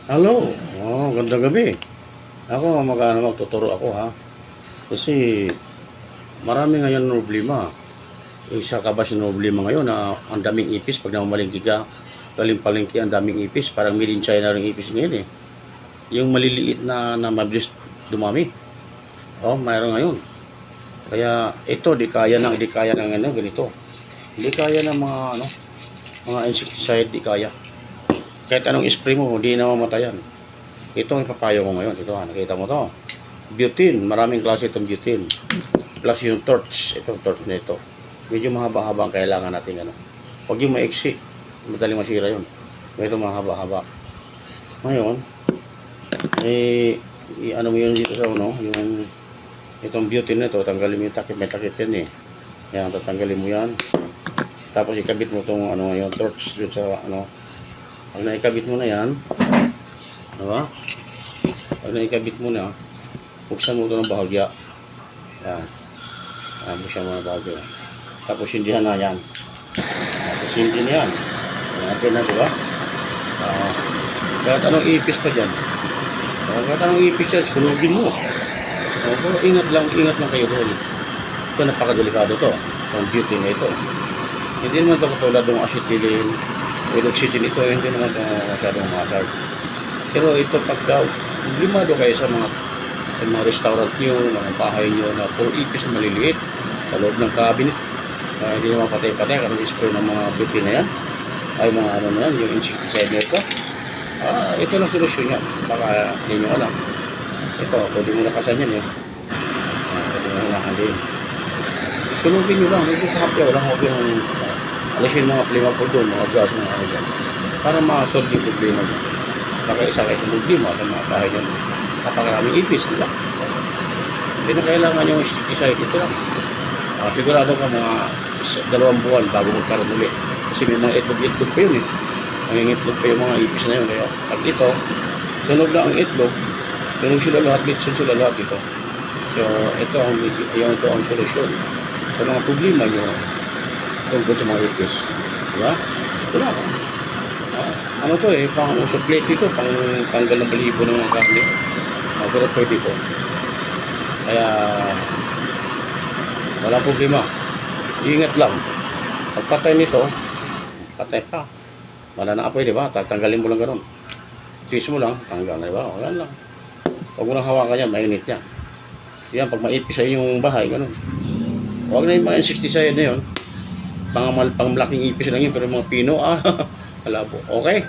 Hello. Gandang gabi. Ako magtuturo ako ha. Kasi marami ngayon problema. Isa ka ba si problema ngayon na ang daming ipis pag namamalingki ka, galing palengke ang daming ipis, parang made in China ring ipis ngayon eh. Yung maliliit na mabilis dumami. Mayroon ngayon. Kaya ito di kaya ng ganito. Hindi kaya ng mga insecticide, di kaya. Kahit anong spray mo, hindi na mamatayan. Ito ang ipapayo ko ngayon. Ito, nakita mo to. Butane, maraming klase itong butane. Plus yung torch, itong torch na ito. Medyo mahaba-haba ang kailangan natin. Huwag yung maiksi, madaling masira yun. Ito mahaba-haba. Ngayon, ano mo yun dito sa yung itong butane na ito, tanggalin mo yung takip, may takip yan eh. Yan, tatanggalin mo yan. Tapos ikabit mo itong yung torch dun sa pag naikabit mo na yan, diba? Pag naikabit mo na, buksan mo ito ng bahagya. Yan. Buksan mo ng bahagya. Tapos hindihan na yan. Tapos hindi na yan. Natin na, diba? Kahit anong ipis pa dyan. Kahit anong ipis yan, sunugin mo. Pero ingat lang kayo doon. Ito, napakadelikado to. Ang beauty na ito. Hindi naman ito katulad ng acetylene. With oxygen ito, hindi naman ito masyadong hazard. Pero ito pagka limado kayo sa mga restaurant nyo, mga bahay nyo na puro ipis na maliliit sa loob ng cabinet, hindi naman patay-patay kasi spray ng mga beauty na yan ay mga na yan, yung insecticide na ito. Ito lang solusyon yan, baka hindi nyo alam. Ito, pwede mo nakasan yan pwede mo nakasan. Sunugin nyo lang, hindi sa hapya, walang huwag yung alisin mga plima po doon, mga gas, mga dyan. Para ma-solve yung problema nyo. Baka isa kayo problema sa mga bahay nyo. Kapag ipis, di ba? Hindi na kailangan yung insecticide ito lang. Sigurado ka mga 2 buwan bago magkaroon ulit. Kasi may mga itlog pa yun eh. Nangingitlog pa yung mga ipis na yun. Kaya pag ito, sunog na ang itlog, sunog sila lahat, litsun sila lahat ito. So, ito ang solusyon. Sa mga problema nyo, tungkol sa mga ipis. Diba? Ito na. Ano to pang supplement ito, pang tanggal ng balibo ng mga karne. Pero pwede ito. Kaya, wala problema. Ingat lang. Pagpatay nito, patay pa. Wala na apoy, diba? Tatanggalin mo lang ganun. Twist mo lang, tanggal na, diba? O, yan lang. Huwag mo lang hawakan yan, mainit yan. Yan, pag maipis sa inyong bahay, ganun. Huwag na yung mga insecticide na yun. Pang malaking ipis lang yun, pero mga pino, malabo. Okay?